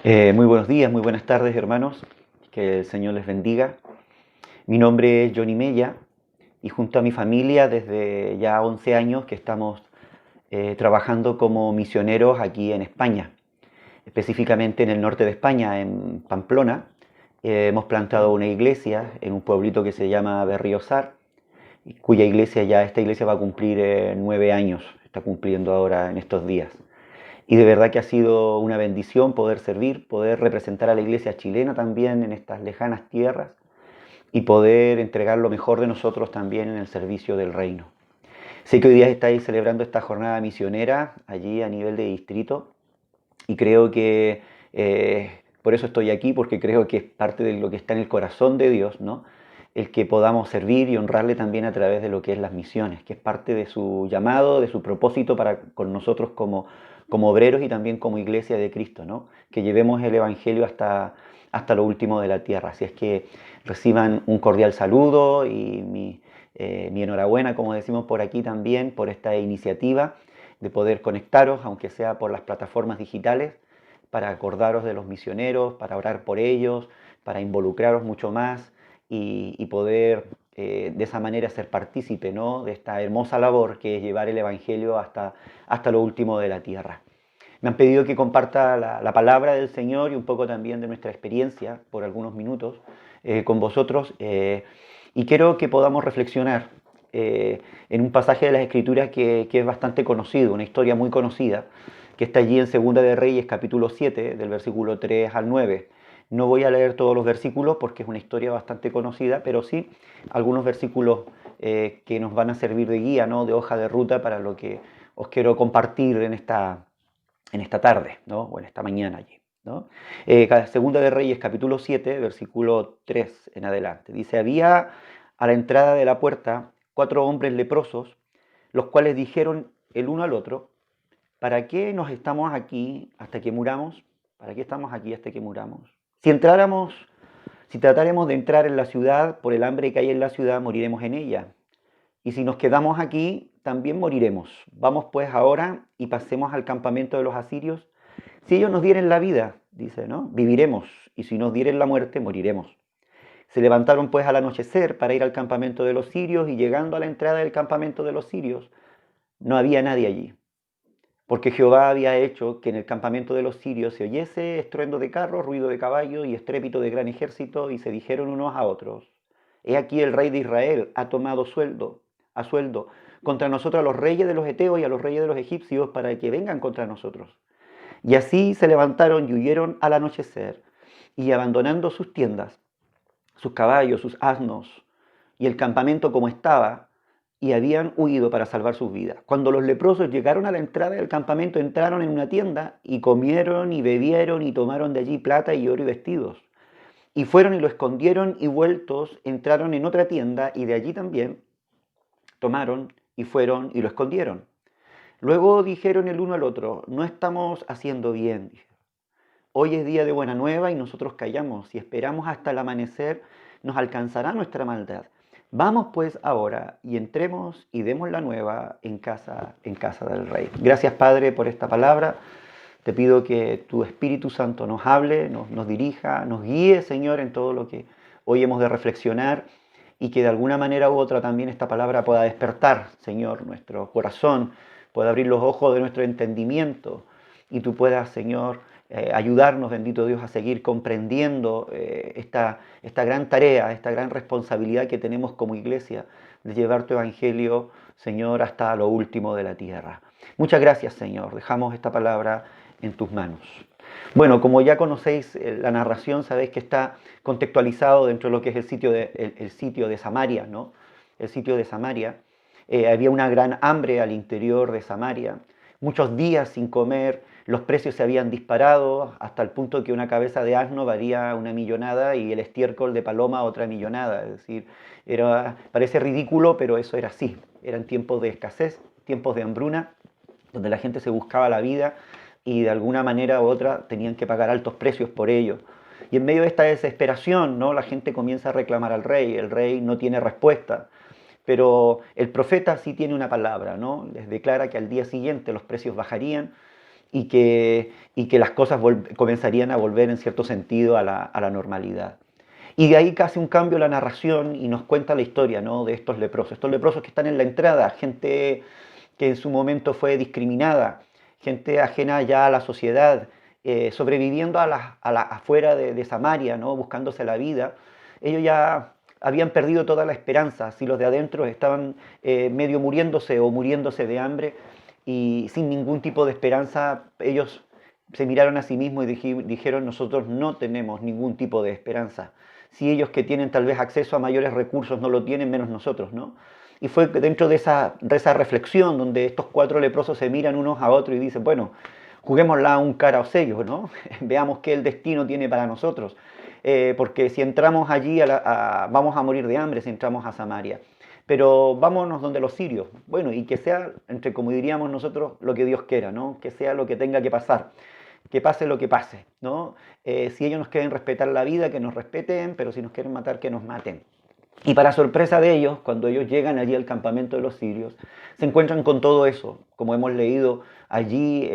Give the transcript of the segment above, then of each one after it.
Muy buenos días, muy buenas tardes, hermanos. Que el Señor les bendiga. Mi nombre es Johnny Mella y junto a mi familia desde ya 11 años que estamos trabajando como misioneros aquí en España, específicamente en el norte de España, en Pamplona. Hemos plantado una iglesia en un pueblito que se llama Berriozar, cuya iglesia esta iglesia va a cumplir 9 años, está cumpliendo ahora en estos días. Y de verdad que ha sido una bendición poder servir, poder representar a la iglesia chilena también en estas lejanas tierras y poder entregar lo mejor de nosotros también en el servicio del reino. Sé que hoy día estáis celebrando esta jornada misionera allí a nivel de distrito y creo que por eso estoy aquí, porque creo que es parte de lo que está en el corazón de Dios, ¿no? El que podamos servir y honrarle también a través de lo que es las misiones, que es parte de su llamado, de su propósito para con nosotros como obreros y también como iglesia de Cristo, ¿no? Que llevemos el Evangelio hasta lo último de la tierra. Así es que reciban un cordial saludo y mi enhorabuena, como decimos por aquí también, por esta iniciativa de poder conectaros, aunque sea por las plataformas digitales, para acordaros de los misioneros, para orar por ellos, para involucraros mucho más y poder de esa manera ser partícipe, ¿no? De esta hermosa labor que es llevar el Evangelio hasta lo último de la tierra. Me han pedido que comparta la palabra del Señor y un poco también de nuestra experiencia por algunos minutos con vosotros y quiero que podamos reflexionar en un pasaje de las Escrituras que es bastante conocido, una historia muy conocida, que está allí en Segunda de Reyes capítulo 7, del versículo 3 al 9. No voy a leer todos los versículos porque es una historia bastante conocida, pero sí algunos versículos que nos van a servir de guía, ¿no? De hoja de ruta para lo que os quiero compartir en esta tarde, ¿no? O en esta mañana allí, ¿no? Segunda de Reyes, capítulo 7, versículo 3 en adelante. Dice, había a la entrada de la puerta 4 hombres leprosos, los cuales dijeron el uno al otro, ¿para qué nos estamos aquí hasta que muramos? ¿Para qué estamos aquí hasta que muramos? Si tratáramos de entrar en la ciudad, por el hambre que hay en la ciudad, moriremos en ella. Y si nos quedamos aquí, también moriremos. Vamos pues ahora y pasemos al campamento de los asirios. Si ellos nos dieren la vida, dice, ¿no? Viviremos, y si nos dieren la muerte, moriremos. Se levantaron pues al anochecer para ir al campamento de los sirios, y llegando a la entrada del campamento de los sirios, no había nadie allí, porque Jehová había hecho que en el campamento de los sirios se oyese estruendo de carros, ruido de caballo y estrépito de gran ejército, y se dijeron unos a otros, he aquí el rey de Israel ha tomado a sueldo contra nosotros a los reyes de los heteos y a los reyes de los egipcios para que vengan contra nosotros. Y así se levantaron y huyeron al anochecer, y abandonando sus tiendas, sus caballos, sus asnos y el campamento como estaba, y habían huido para salvar sus vidas. Cuando los leprosos llegaron a la entrada del campamento, entraron en una tienda y comieron y bebieron y tomaron de allí plata y oro y vestidos. Y fueron y lo escondieron, y vueltos entraron en otra tienda y de allí también tomaron y fueron y lo escondieron. Luego dijeron el uno al otro, no estamos haciendo bien. Hoy es día de buena nueva y nosotros callamos. Si esperamos hasta el amanecer, nos alcanzará nuestra maldad. Vamos pues ahora y entremos y demos la nueva en casa del Rey. Gracias, Padre, por esta palabra. Te pido que tu Espíritu Santo nos hable, nos dirija, nos guíe, Señor, en todo lo que hoy hemos de reflexionar, y que de alguna manera u otra también esta palabra pueda despertar, Señor, nuestro corazón, pueda abrir los ojos de nuestro entendimiento, y tú puedas, Señor, ayudarnos, bendito Dios, a seguir comprendiendo esta gran tarea, esta gran responsabilidad que tenemos como iglesia de llevar tu evangelio, Señor, hasta lo último de la tierra. Muchas gracias, Señor. Dejamos esta palabra en tus manos. Bueno, como ya conocéis la narración, sabéis que está contextualizado dentro de lo que es el sitio de Samaria, ¿no? El sitio de Samaria. Había una gran hambre al interior de Samaria, muchos días sin comer, los precios se habían disparado hasta el punto que una cabeza de asno valía una millonada y el estiércol de paloma otra millonada. Es decir, parece ridículo, pero eso era así. Eran tiempos de escasez, tiempos de hambruna, donde la gente se buscaba la vida y de alguna manera u otra tenían que pagar altos precios por ello. Y en medio de esta desesperación, ¿no? La gente comienza a reclamar al rey, el rey no tiene respuesta. Pero el profeta sí tiene una palabra, ¿no? Les declara que al día siguiente los precios bajarían y que las cosas comenzarían a volver en cierto sentido a la normalidad. Y de ahí casi un cambio la narración y nos cuenta la historia, ¿no?, de estos leprosos que están en la entrada, gente que en su momento fue discriminada, gente ajena ya a la sociedad, sobreviviendo afuera de Samaria, ¿no?, buscándose la vida. Ellos ya habían perdido toda la esperanza, si los de adentro estaban medio muriéndose o muriéndose de hambre y sin ningún tipo de esperanza, ellos se miraron a sí mismos y dijeron, nosotros no tenemos ningún tipo de esperanza. Si ellos que tienen tal vez acceso a mayores recursos no lo tienen, menos nosotros, ¿no? Y fue dentro de esa reflexión donde estos cuatro leprosos se miran unos a otros y dicen, bueno, juguémosla a un cara o sello, ¿no? Veamos qué el destino tiene para nosotros. Porque si entramos allí, vamos a morir de hambre si entramos a Samaria. Pero vámonos donde los sirios. Bueno, y que sea, entre como diríamos nosotros, lo que Dios quiera, ¿no? Que sea lo que tenga que pasar. Que pase lo que pase, ¿no? Si ellos nos quieren respetar la vida, que nos respeten, pero si nos quieren matar, que nos maten. Y para sorpresa de ellos, cuando ellos llegan allí al campamento de los sirios, se encuentran con todo eso, como hemos leído allí,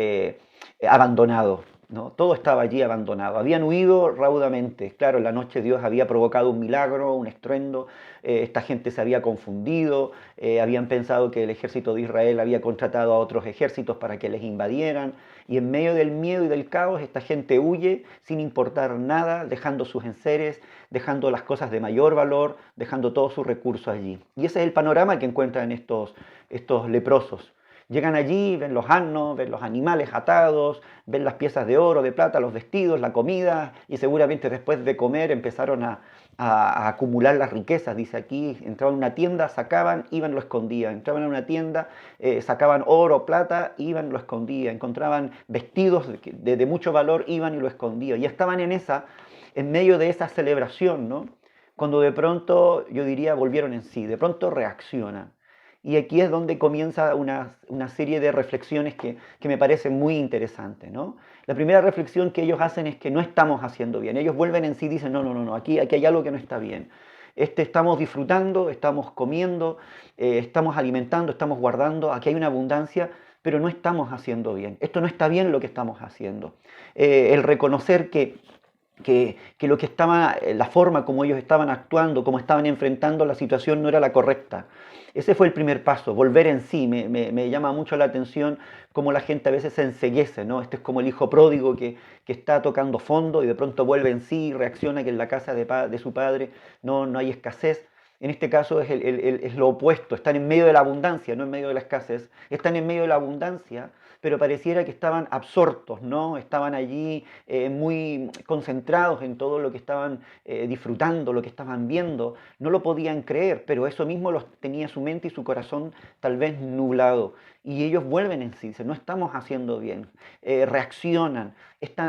abandonado, ¿no? Todo estaba allí abandonado. Habían huido raudamente. Claro, en la noche Dios había provocado un milagro, un estruendo. Esta gente se había confundido. Habían pensado que el ejército de Israel había contratado a otros ejércitos para que les invadieran. Y en medio del miedo y del caos, esta gente huye sin importar nada, dejando sus enseres, dejando las cosas de mayor valor, dejando todos sus recursos allí. Y ese es el panorama que encuentran estos leprosos. Llegan allí, ven los asnos, ven los animales atados, ven las piezas de oro, de plata, los vestidos, la comida, y seguramente después de comer empezaron a acumular las riquezas. Dice aquí, entraban a una tienda, sacaban, iban, lo escondían. Entraban a una tienda, sacaban oro, plata, iban, lo escondían. Encontraban vestidos de mucho valor, iban y lo escondían. Y estaban en medio de esa celebración, ¿no? Cuando de pronto, yo diría, volvieron en sí, de pronto reaccionan. Y aquí es donde comienza una serie de reflexiones que me parecen muy interesantes, ¿no? La primera reflexión que ellos hacen es que no estamos haciendo bien. Ellos vuelven en sí y dicen, no, no, no, no, aquí hay algo que no está bien. Estamos disfrutando, estamos comiendo, estamos alimentando, estamos guardando, aquí hay una abundancia, pero no estamos haciendo bien. Esto no está bien lo que estamos haciendo. El reconocer que lo que estaba, la forma como ellos estaban actuando, como estaban enfrentando la situación no era la correcta. Ese fue el primer paso, volver en sí. Me llama mucho la atención cómo la gente a veces se enceguece, ¿no? Este es como el hijo pródigo que está tocando fondo y de pronto vuelve en sí y reacciona que en la casa de su padre no hay escasez. En este caso es lo opuesto, están en medio de la abundancia, no en medio de la escasez. Están en medio de la abundancia, pero pareciera que estaban absortos, ¿no? Estaban allí muy concentrados en todo lo que estaban disfrutando, lo que estaban viendo. No lo podían creer, pero eso mismo los tenía su mente y su corazón tal vez nublado. Y ellos vuelven en sí, dicen, no estamos haciendo bien, reaccionan,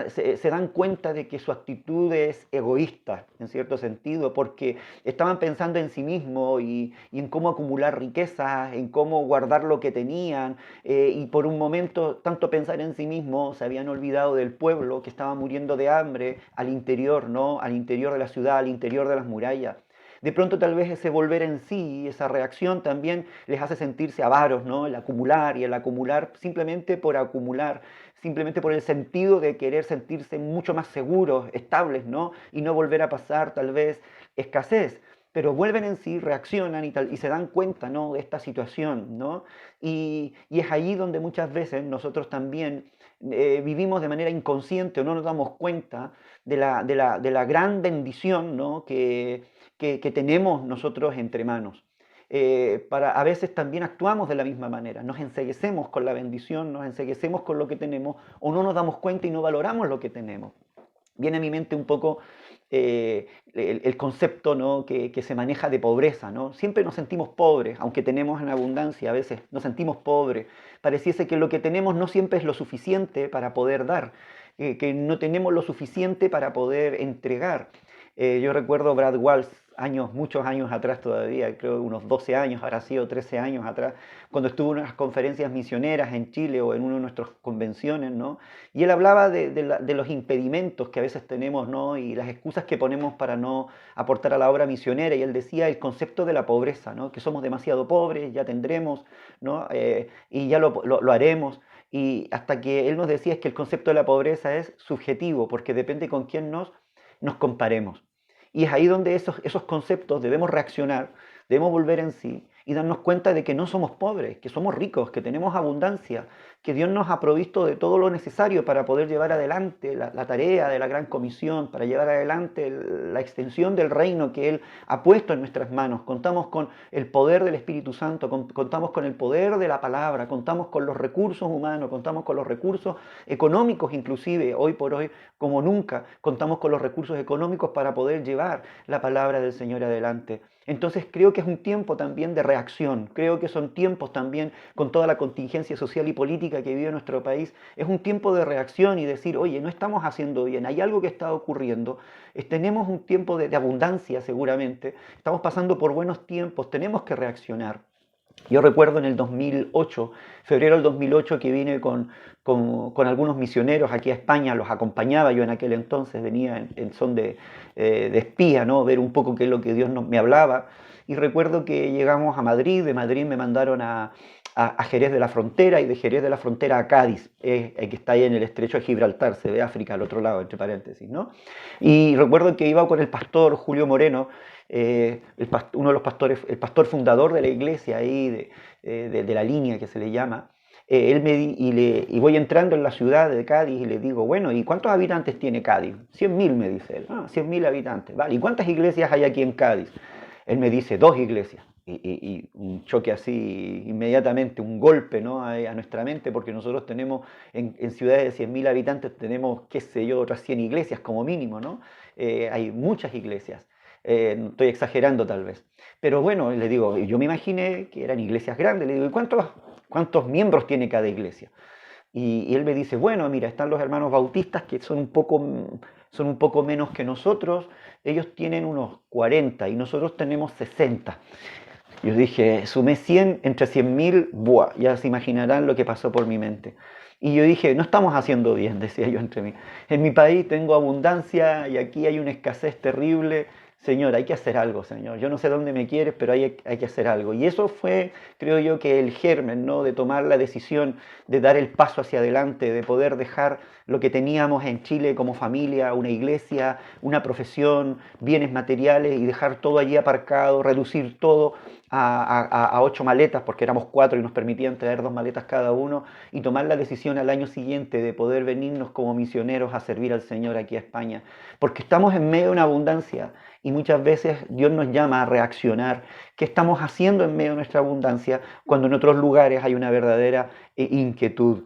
se dan cuenta de que su actitud es egoísta, en cierto sentido, porque estaban pensando en sí mismos y en cómo acumular riquezas, en cómo guardar lo que tenían, y por un momento, tanto pensar en sí mismos, se habían olvidado del pueblo que estaba muriendo de hambre al interior, ¿no? Al interior de la ciudad, al interior de las murallas. De pronto tal vez ese volver en sí, esa reacción también les hace sentirse avaros, ¿no? El acumular simplemente por acumular, simplemente por el sentido de querer sentirse mucho más seguros, estables, ¿no? Y no volver a pasar tal vez escasez. Pero vuelven en sí, reaccionan y se dan cuenta, ¿no?, de esta situación, ¿no? Y es allí donde muchas veces nosotros también vivimos de manera inconsciente o no nos damos cuenta de la gran bendición, ¿no?, que tenemos nosotros entre manos. A veces también actuamos de la misma manera, nos enceguecemos con la bendición, nos enceguecemos con lo que tenemos o no nos damos cuenta y no valoramos lo que tenemos. Viene a mi mente un poco el concepto, ¿no?, que se maneja de pobreza, ¿no? Siempre nos sentimos pobres, aunque tenemos en abundancia, a veces nos sentimos pobres. Pareciese que lo que tenemos no siempre es lo suficiente para poder dar, que no tenemos lo suficiente para poder entregar. Yo recuerdo Brad Walsh, muchos años atrás todavía, creo unos 12 años, habrá sido 13 años atrás, cuando estuvo en unas conferencias misioneras en Chile o en una de nuestras convenciones, ¿no? Y él hablaba de los impedimentos que a veces tenemos, ¿no?, y las excusas que ponemos para no aportar a la obra misionera, y él decía el concepto de la pobreza, ¿no?, que somos demasiado pobres, ya tendremos, ¿no?, y ya lo haremos. y hasta que él nos decía es que el concepto de la pobreza es subjetivo, porque depende con quién nos comparemos. Y es ahí donde esos conceptos debemos reaccionar, debemos volver en sí y darnos cuenta de que no somos pobres, que somos ricos, que tenemos abundancia, que Dios nos ha provisto de todo lo necesario para poder llevar adelante la tarea de la gran comisión, para llevar adelante la extensión del reino que Él ha puesto en nuestras manos. Contamos con el poder del Espíritu Santo, contamos con el poder de la palabra, contamos con los recursos humanos, contamos con los recursos económicos inclusive, hoy por hoy como nunca, contamos con los recursos económicos para poder llevar la palabra del Señor adelante. Entonces creo que es un tiempo también de reacción, creo que son tiempos también con toda la contingencia social y política que vive nuestro país, es un tiempo de reacción y decir, oye, no estamos haciendo bien, hay algo que está ocurriendo, tenemos un tiempo de abundancia seguramente, estamos pasando por buenos tiempos, tenemos que reaccionar. Yo recuerdo en el 2008, febrero del 2008, que vine con algunos misioneros aquí a España, los acompañaba yo en aquel entonces, venía en son de espía, ¿no? Ver un poco qué es lo que Dios me hablaba. Y recuerdo que llegamos a Madrid, de Madrid me mandaron a Jerez de la Frontera y de Jerez de la Frontera a Cádiz, que está ahí en el estrecho de Gibraltar, se ve África al otro lado, entre paréntesis, ¿no? Y recuerdo que iba con el pastor Julio Moreno, uno de los pastores, el pastor fundador de la iglesia ahí, de la línea que se le llama. Y voy entrando en la ciudad de Cádiz y le digo, bueno, ¿y cuántos habitantes tiene Cádiz? 100.000, me dice él. 100.000 habitantes, vale. ¿Y cuántas iglesias hay aquí en Cádiz? Él me dice, 2 iglesias. Y un choque así, inmediatamente, un golpe, ¿no? a nuestra mente, porque nosotros tenemos, en ciudades de 100.000 habitantes, tenemos, qué sé yo, otras 100 iglesias como mínimo, ¿no? Hay muchas iglesias. Estoy exagerando tal vez. Pero bueno, le digo, yo me imaginé que eran iglesias grandes. Le digo, ¿y cuántos miembros tiene cada iglesia? Y él me dice, bueno, mira, están los hermanos bautistas que son un poco menos que nosotros. Ellos tienen unos 40 y nosotros tenemos 60. Yo dije, sumé 100 entre 100.000, ¡buah! Ya se imaginarán lo que pasó por mi mente. Y yo dije, no estamos haciendo bien, decía yo entre mí. En mi país tengo abundancia y aquí hay una escasez terrible. Señor, hay que hacer algo, Señor. Yo no sé dónde me quieres, pero hay que hacer algo. Y eso fue, creo yo, que el germen, ¿no? De tomar la decisión de dar el paso hacia adelante, de poder dejar lo que teníamos en Chile como familia, una iglesia, una profesión, bienes materiales y dejar todo allí aparcado, reducir todo a 8 maletas, porque éramos 4 y nos permitían traer 2 maletas cada uno, y tomar la decisión al año siguiente de poder venirnos como misioneros a servir al Señor aquí a España, porque estamos en medio de una abundancia y muchas veces Dios nos llama a reaccionar. ¿Qué estamos haciendo en medio de nuestra abundancia cuando en otros lugares hay una verdadera inquietud?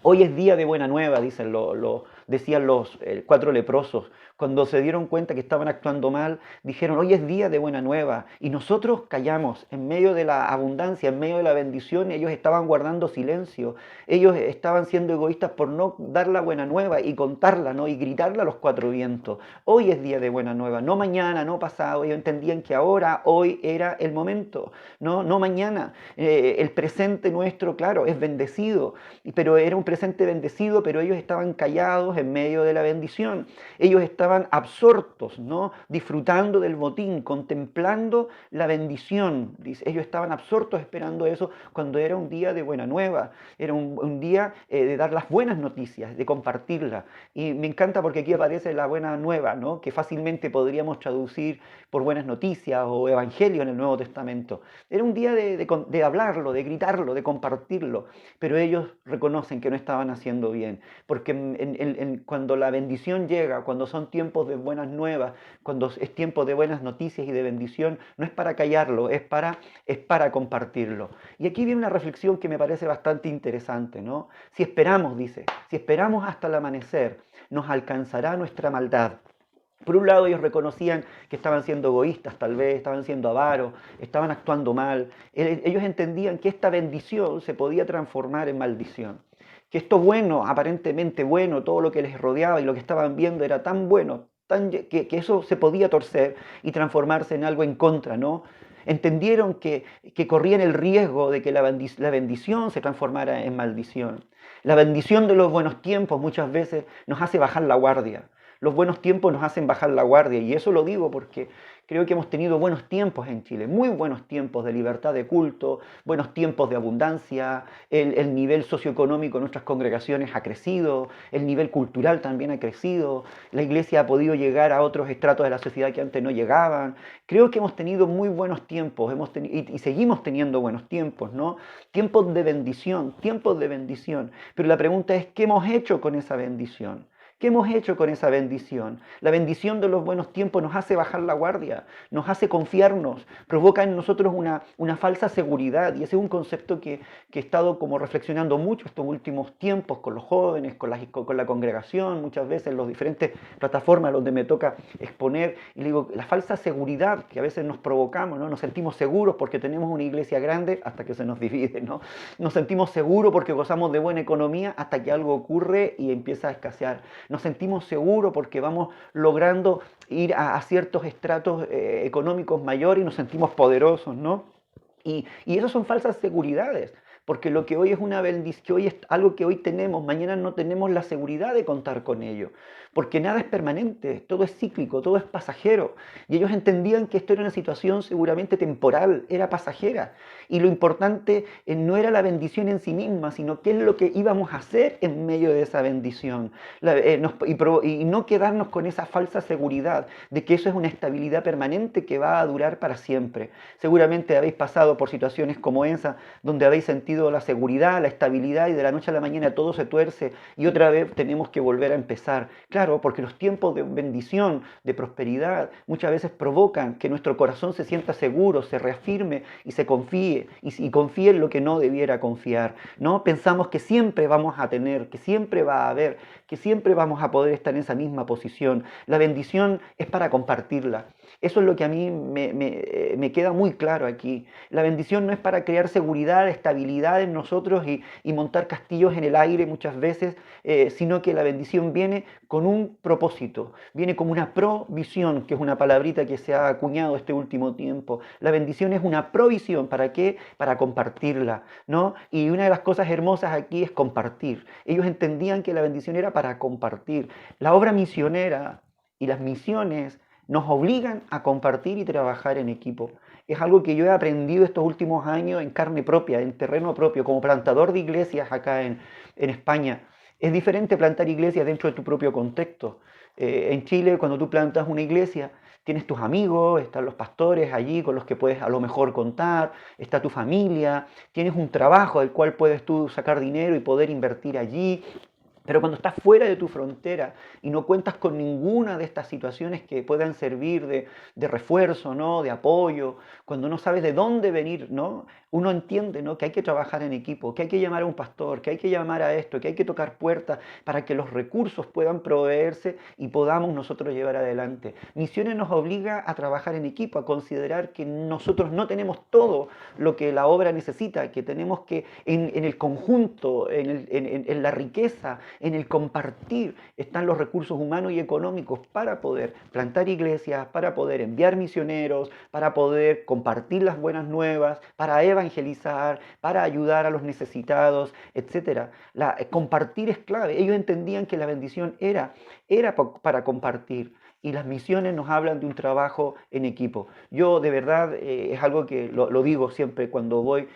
Hoy es día de buena nueva, decían los 4 leprosos. Cuando se dieron cuenta que estaban actuando mal, dijeron, hoy es día de buena nueva. Y nosotros callamos en medio de la abundancia, en medio de la bendición. Ellos estaban guardando silencio. Ellos estaban siendo egoístas por no dar la buena nueva y contarla, ¿no? Y gritarla a los 4 vientos. Hoy es día de buena nueva, no mañana, no pasado. Ellos entendían que ahora, hoy era el momento, no mañana. El presente nuestro, claro, es bendecido, pero era un presente bendecido, pero ellos estaban callados en medio de la bendición. Ellos estaban absortos, ¿no? Disfrutando del botín, contemplando la bendición. Ellos estaban absortos esperando eso cuando era un día de buena nueva, era un día de dar las buenas noticias, de compartirlas. Y me encanta porque aquí aparece la buena nueva, ¿no? Que fácilmente podríamos traducir por buenas noticias o evangelio en el Nuevo Testamento. Era un día de hablarlo, de gritarlo, de compartirlo, pero ellos reconocen que no estaban haciendo bien, porque cuando la bendición llega, cuando son tiempos de buenas nuevas, cuando es tiempo de buenas noticias y de bendición, no es para callarlo, es para compartirlo. Y aquí viene una reflexión que me parece bastante interesante, ¿no? Si esperamos, dice, si esperamos hasta el amanecer, nos alcanzará nuestra maldad. Por un lado, ellos reconocían que estaban siendo egoístas, tal vez, estaban siendo avaros, estaban actuando mal. Ellos entendían que esta bendición se podía transformar en maldición. Que esto bueno, aparentemente bueno, todo lo que les rodeaba y lo que estaban viendo era tan bueno, que eso se podía torcer y transformarse en algo en contra, ¿no? Entendieron que corrían el riesgo de que la bendición se transformara en maldición. La bendición de los buenos tiempos muchas veces nos hace bajar la guardia. Los buenos tiempos nos hacen bajar la guardia y eso lo digo porque creo que hemos tenido buenos tiempos en Chile, muy buenos tiempos de libertad de culto, buenos tiempos de abundancia, el nivel socioeconómico de nuestras congregaciones ha crecido, el nivel cultural también ha crecido, la iglesia ha podido llegar a otros estratos de la sociedad que antes no llegaban. Creo que hemos tenido muy buenos tiempos y seguimos teniendo buenos tiempos, ¿no? Tiempos de bendición. Pero la pregunta es, ¿qué hemos hecho con esa bendición? ¿Qué hemos hecho con esa bendición? La bendición de los buenos tiempos nos hace bajar la guardia, nos hace confiarnos, provoca en nosotros una falsa seguridad. Y ese es un concepto que he estado como reflexionando mucho estos últimos tiempos con los jóvenes, con la congregación, muchas veces en las diferentes plataformas donde me toca exponer. Y le digo, la falsa seguridad que a veces nos provocamos, ¿no? Nos sentimos seguros porque tenemos una iglesia grande hasta que se nos divide, ¿no? Nos sentimos seguros porque gozamos de buena economía hasta que algo ocurre y empieza a escasear. Nos sentimos seguros porque vamos logrando ir a ciertos estratos económicos mayores y nos sentimos poderosos, ¿no? Y esas son falsas seguridades, porque lo que hoy es una bendición, hoy es algo que hoy tenemos, mañana no tenemos la seguridad de contar con ello, porque nada es permanente, todo es cíclico, todo es pasajero. Y ellos entendían que esto era una situación seguramente temporal, era pasajera. Y lo importante no era la bendición en sí misma, sino qué es lo que íbamos a hacer en medio de esa bendición. Y no quedarnos con esa falsa seguridad de que eso es una estabilidad permanente que va a durar para siempre. Seguramente habéis pasado por situaciones como esa, donde habéis sentido la seguridad, la estabilidad y de la noche a la mañana todo se tuerce y otra vez tenemos que volver a empezar. Claro, porque los tiempos de bendición, de prosperidad, muchas veces provocan que nuestro corazón se sienta seguro, se reafirme y se confíe, y confíe en lo que no debiera confiar, ¿no? Pensamos que siempre vamos a tener, que siempre va a haber, que siempre vamos a poder estar en esa misma posición. La bendición es para compartirla. Eso es lo que a mí me queda muy claro aquí. La bendición no es para crear seguridad, estabilidad en nosotros y montar castillos en el aire muchas veces, sino que la bendición viene con un propósito, viene como una provisión, que es una palabrita que se ha acuñado este último tiempo. La bendición es una provisión, ¿para qué? Para compartirla, ¿no? Y una de las cosas hermosas aquí es compartir. Ellos entendían que la bendición era para compartir. La obra misionera y las misiones nos obligan a compartir y trabajar en equipo. Es algo que yo he aprendido estos últimos años en carne propia, en terreno propio, como plantador de iglesias acá en España. Es diferente plantar iglesias dentro de tu propio contexto. En Chile, cuando tú plantas una iglesia, tienes tus amigos, están los pastores allí con los que puedes a lo mejor contar, está tu familia, tienes un trabajo del cual puedes tú sacar dinero y poder invertir allí. Pero cuando estás fuera de tu frontera y no cuentas con ninguna de estas situaciones que puedan servir de refuerzo, ¿no? De apoyo, cuando no sabes de dónde venir, ¿no? Uno entiende, ¿no? Que hay que trabajar en equipo, que hay que llamar a un pastor, que hay que llamar a esto, que hay que tocar puertas para que los recursos puedan proveerse y podamos nosotros llevar adelante. Misiones nos obliga a trabajar en equipo, a considerar que nosotros no tenemos todo lo que la obra necesita, que tenemos que en el conjunto, en la riqueza, en el compartir están los recursos humanos y económicos para poder plantar iglesias, para poder enviar misioneros, para poder compartir las buenas nuevas, para evangelizar, para ayudar a los necesitados, etc. Compartir es clave. Ellos entendían que la bendición era para compartir. Y las misiones nos hablan de un trabajo en equipo. Yo de verdad es algo que lo digo siempre cuando voy,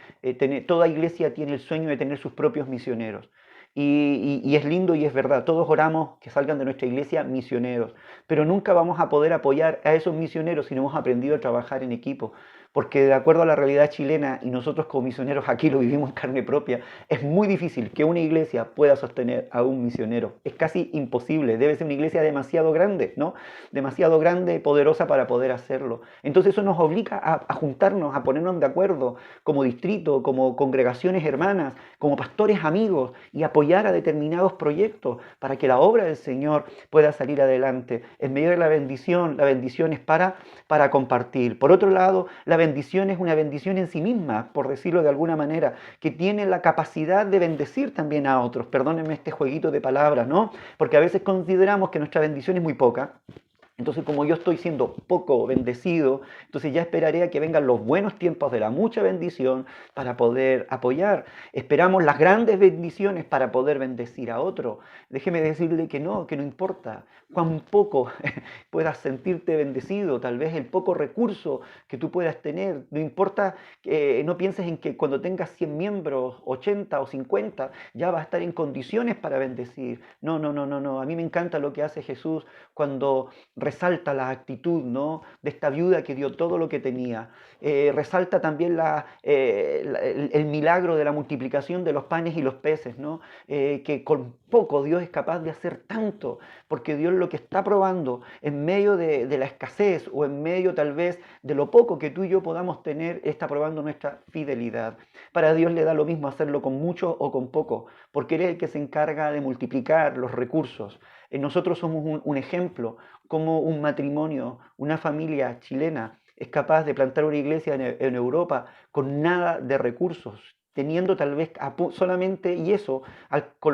toda iglesia tiene el sueño de tener sus propios misioneros. Y es lindo y es verdad, todos oramos que salgan de nuestra iglesia misioneros, pero nunca vamos a poder apoyar a esos misioneros si no hemos aprendido a trabajar en equipo, porque de acuerdo a la realidad chilena, y nosotros como misioneros aquí lo vivimos en carne propia, es muy difícil que una iglesia pueda sostener a un misionero, es casi imposible, debe ser una iglesia demasiado grande, ¿no? Demasiado grande y poderosa para poder hacerlo. Entonces eso nos obliga a juntarnos, a ponernos de acuerdo como distrito, como congregaciones hermanas, como pastores amigos y apoyar a determinados proyectos para que la obra del Señor pueda salir adelante. En medio de la bendición es para compartir. Por otro lado, la bendición es una bendición en sí misma, por decirlo de alguna manera, que tiene la capacidad de bendecir también a otros. Perdónenme este jueguito de palabras, ¿no? Porque a veces consideramos que nuestra bendición es muy poca Entonces, como yo estoy siendo poco bendecido, entonces ya esperaré a que vengan los buenos tiempos de la mucha bendición para poder apoyar. Esperamos las grandes bendiciones para poder bendecir a otro. Déjeme decirle que no importa cuán poco puedas sentirte bendecido, tal vez el poco recurso que tú puedas tener. No importa, no pienses en que cuando tengas 100 miembros, 80 o 50, ya vas a estar en condiciones para bendecir. No, no, no, no, no. A mí me encanta lo que hace Jesús cuando resalta la actitud, ¿no?, de esta viuda que dio todo lo que tenía. Resalta también el milagro de la multiplicación de los panes y los peces, ¿no? Que con poco Dios es capaz de hacer tanto, porque Dios lo que está probando en medio de la escasez o en medio tal vez de lo poco que tú y yo podamos tener, está probando nuestra fidelidad. Para Dios le da lo mismo hacerlo con mucho o con poco, porque Él es el que se encarga de multiplicar los recursos. Nosotros somos un ejemplo, como un matrimonio, una familia chilena es capaz de plantar una iglesia en Europa con nada de recursos, teniendo tal vez solamente y eso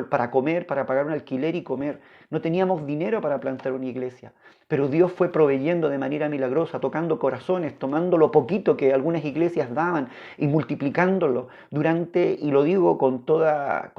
para comer, para pagar un alquiler y comer. No teníamos dinero para plantar una iglesia, pero Dios fue proveyendo de manera milagrosa, tocando corazones, tomando lo poquito que algunas iglesias daban y multiplicándolo durante, y lo digo con toda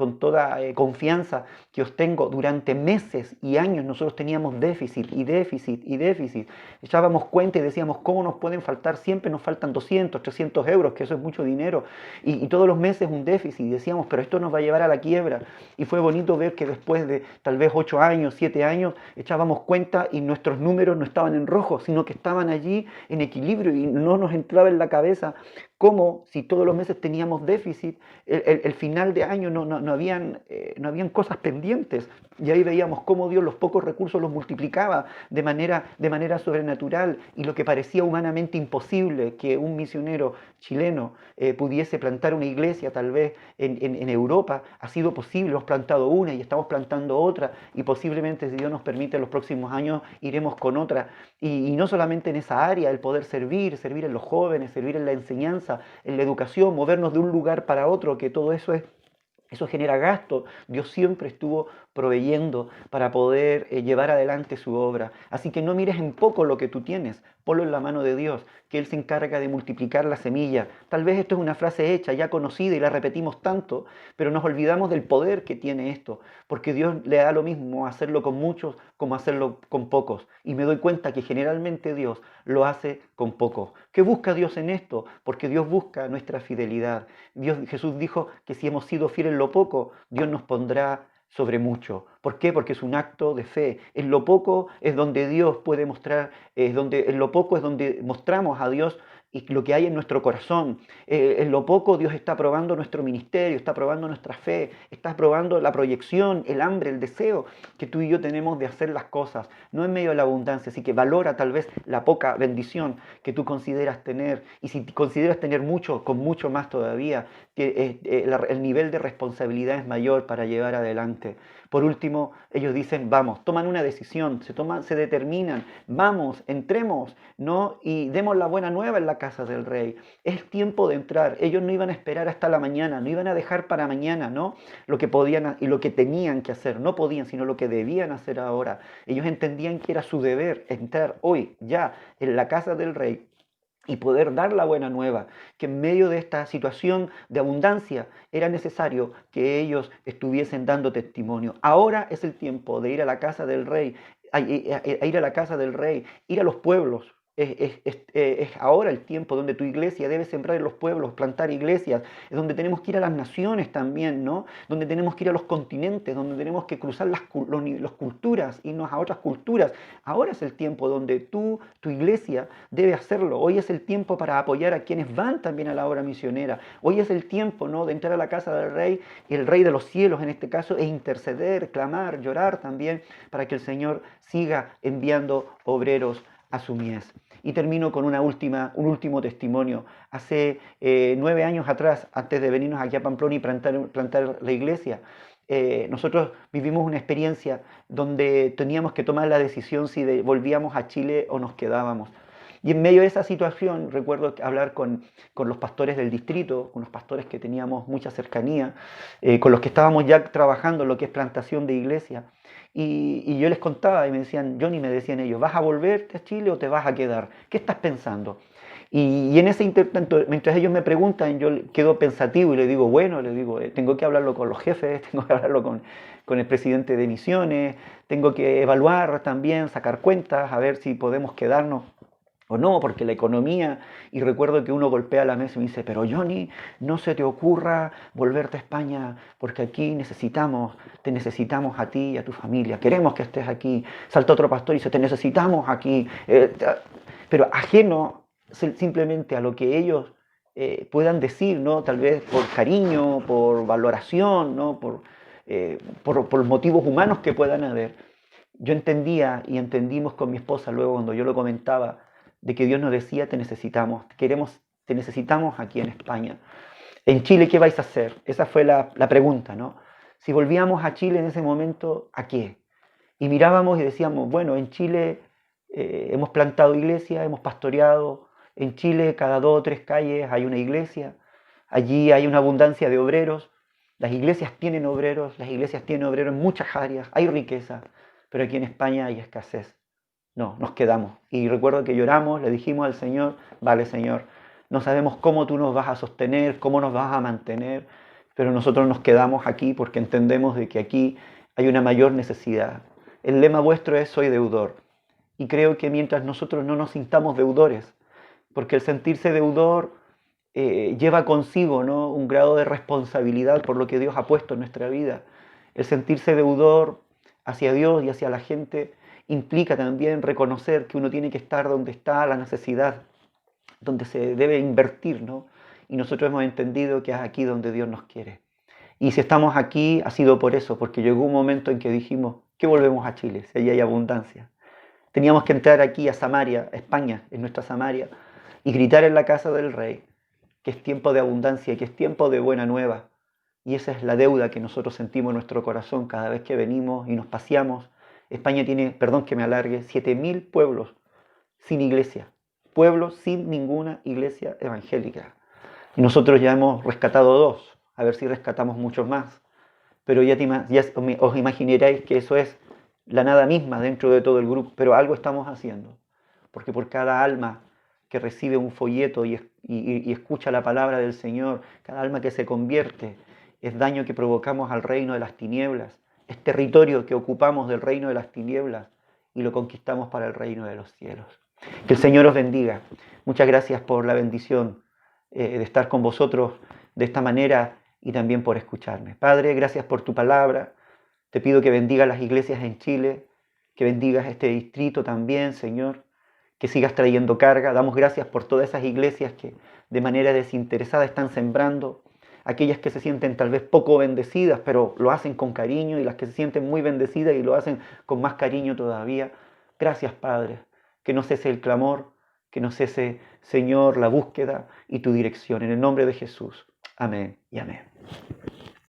confianza que os tengo, durante meses y años nosotros teníamos déficit y déficit y déficit. Echábamos cuenta y decíamos, ¿cómo nos pueden faltar? Siempre nos faltan 200, 300 euros, que eso es mucho dinero, y todos los meses un déficit. Y decíamos, pero esto nos va a llevar a la quiebra. Y fue bonito ver que después de tal vez 8 años, 7 años, echábamos cuenta y nuestros números no estaban en rojo, sino que estaban allí en equilibrio y no nos entraba en la cabeza cómo, si todos los meses teníamos déficit, el final de año no habían cosas pendientes. Y ahí veíamos cómo Dios los pocos recursos los multiplicaba de manera sobrenatural, y lo que parecía humanamente imposible, que un misionero chileno pudiese plantar una iglesia tal vez en Europa, ha sido posible. Hemos plantado una y estamos plantando otra, y posiblemente, si Dios nos permite, en los próximos años iremos con otra. Y no solamente en esa área, el poder servir en los jóvenes, servir en la enseñanza, en la educación, movernos de un lugar para otro, que todo eso genera gasto. Dios siempre estuvo proveyendo para poder llevar adelante su obra. Así que no mires en poco lo que tú tienes, ponlo en la mano de Dios, que Él se encarga de multiplicar la semilla. Tal vez esto es una frase hecha, ya conocida, y la repetimos tanto, pero nos olvidamos del poder que tiene esto, porque Dios le da lo mismo hacerlo con muchos como hacerlo con pocos. Y me doy cuenta que generalmente Dios lo hace con pocos. ¿Qué busca Dios en esto? Porque Dios busca nuestra fidelidad. Jesús dijo que si hemos sido fieles en lo poco, Dios nos pondrá sobre mucho. ¿Por qué? Porque es un acto de fe. En lo poco es donde Dios puede mostrar, en lo poco es donde mostramos a Dios y lo que hay en nuestro corazón. En lo poco Dios está probando nuestro ministerio, está probando nuestra fe, está probando la proyección, el hambre, el deseo que tú y yo tenemos de hacer las cosas, no en medio de la abundancia. Así que valora tal vez la poca bendición que tú consideras tener, y si consideras tener mucho, con mucho más todavía, que el nivel de responsabilidad es mayor para llevar adelante. Por último, ellos dicen, vamos, toman una decisión, se determinan, vamos, entremos, ¿no? Y demos la buena nueva en la casa del rey. Es tiempo de entrar. Ellos no iban a esperar hasta la mañana, no iban a dejar para mañana, ¿no?, lo que podían y lo que tenían que hacer. No podían, sino lo que debían hacer ahora. Ellos entendían que era su deber entrar hoy, ya, en la casa del rey, y poder dar la buena nueva, que en medio de esta situación de abundancia era necesario que ellos estuviesen dando testimonio. Ahora es el tiempo de ir a la casa del rey, a ir a la casa del rey, ir a los pueblos. Es ahora el tiempo donde tu iglesia debe sembrar en los pueblos, plantar iglesias, es donde tenemos que ir a las naciones también, ¿no? Donde tenemos que ir a los continentes, donde tenemos que cruzar las culturas, irnos a otras culturas. Ahora es el tiempo donde tu iglesia debe hacerlo. Hoy es el tiempo para apoyar a quienes van también a la obra misionera. Hoy es el tiempo, ¿no?, de entrar a la casa del rey, y el rey de los cielos en este caso, e interceder, clamar, llorar también, para que el Señor siga enviando obreros a su mies. Y termino con un último testimonio. Hace 9 años atrás, antes de venirnos aquí a Pamplona y plantar la iglesia, nosotros vivimos una experiencia donde teníamos que tomar la decisión si volvíamos a Chile o nos quedábamos. Y en medio de esa situación, recuerdo hablar con los pastores del distrito, con los pastores que teníamos mucha cercanía, con los que estábamos ya trabajando en lo que es plantación de iglesia. Y yo les contaba y me decían, Johnny, me decían ellos, ¿vas a volverte a Chile o te vas a quedar? ¿Qué estás pensando? Y en ese intertanto, mientras ellos me preguntan, yo quedo pensativo y le digo, bueno, le digo, tengo que hablarlo con los jefes, tengo que hablarlo con el presidente de Misiones, tengo que evaluar también, sacar cuentas, a ver si podemos quedarnos o no, porque la economía, y recuerdo que uno golpea la mesa y me dice, pero Johnny, no se te ocurra volverte a España, porque aquí te necesitamos a ti y a tu familia, queremos que estés aquí. Salta otro pastor y dice, te necesitamos aquí. Pero ajeno simplemente a lo que ellos puedan decir, ¿no? Tal vez por cariño, por valoración, ¿no? Por motivos humanos que puedan haber. Yo entendía y entendimos con mi esposa luego cuando yo lo comentaba, de que Dios nos decía, te necesitamos, te necesitamos aquí en España. En Chile, ¿qué vais a hacer? Esa fue la pregunta, ¿no? Si volvíamos a Chile en ese momento, ¿a qué? Y mirábamos y decíamos, bueno, en Chile hemos plantado iglesias, hemos pastoreado, en Chile cada 2 o 3 calles hay una iglesia, allí hay una abundancia de obreros, las iglesias tienen obreros, las iglesias tienen obreros en muchas áreas, hay riqueza, pero aquí en España hay escasez. No, nos quedamos. Y recuerdo que lloramos, le dijimos al Señor, vale Señor, no sabemos cómo tú nos vas a sostener, cómo nos vas a mantener, pero nosotros nos quedamos aquí porque entendemos de que aquí hay una mayor necesidad. El lema vuestro es soy deudor. Y creo que mientras nosotros no nos sintamos deudores, porque el sentirse deudor lleva consigo, ¿no?, un grado de responsabilidad por lo que Dios ha puesto en nuestra vida. El sentirse deudor hacia Dios y hacia la gente implica también reconocer que uno tiene que estar donde está la necesidad, donde se debe invertir, ¿no? Y nosotros hemos entendido que es aquí donde Dios nos quiere. Y si estamos aquí ha sido por eso, porque llegó un momento en que dijimos, ¿qué volvemos a Chile si allí hay abundancia? Teníamos que entrar aquí a Samaria, a España, en nuestra Samaria, y gritar en la casa del rey que es tiempo de abundancia y que es tiempo de buena nueva. Y esa es la deuda que nosotros sentimos en nuestro corazón cada vez que venimos y nos paseamos. España tiene, perdón que me alargue, 7.000 pueblos sin iglesia, pueblos sin ninguna iglesia evangélica. Y nosotros ya hemos rescatado 2, a ver si rescatamos muchos más. Pero ya os imaginaréis que eso es la nada misma dentro de todo el grupo, pero algo estamos haciendo. Porque por cada alma que recibe un folleto y escucha la palabra del Señor, cada alma que se convierte, es daño que provocamos al reino de las tinieblas, es territorio que ocupamos del reino de las tinieblas y lo conquistamos para el reino de los cielos. Que el Señor os bendiga. Muchas gracias por la bendición de estar con vosotros de esta manera y también por escucharme. Padre, gracias por tu palabra. Te pido que bendigas las iglesias en Chile, que bendigas este distrito también, Señor, que sigas trayendo carga. Damos gracias por todas esas iglesias que de manera desinteresada están sembrando, aquellas que se sienten tal vez poco bendecidas, pero lo hacen con cariño, y las que se sienten muy bendecidas y lo hacen con más cariño todavía. Gracias, Padre, que no cese el clamor, que no cese, Señor, la búsqueda y tu dirección. En el nombre de Jesús. Amén y amén.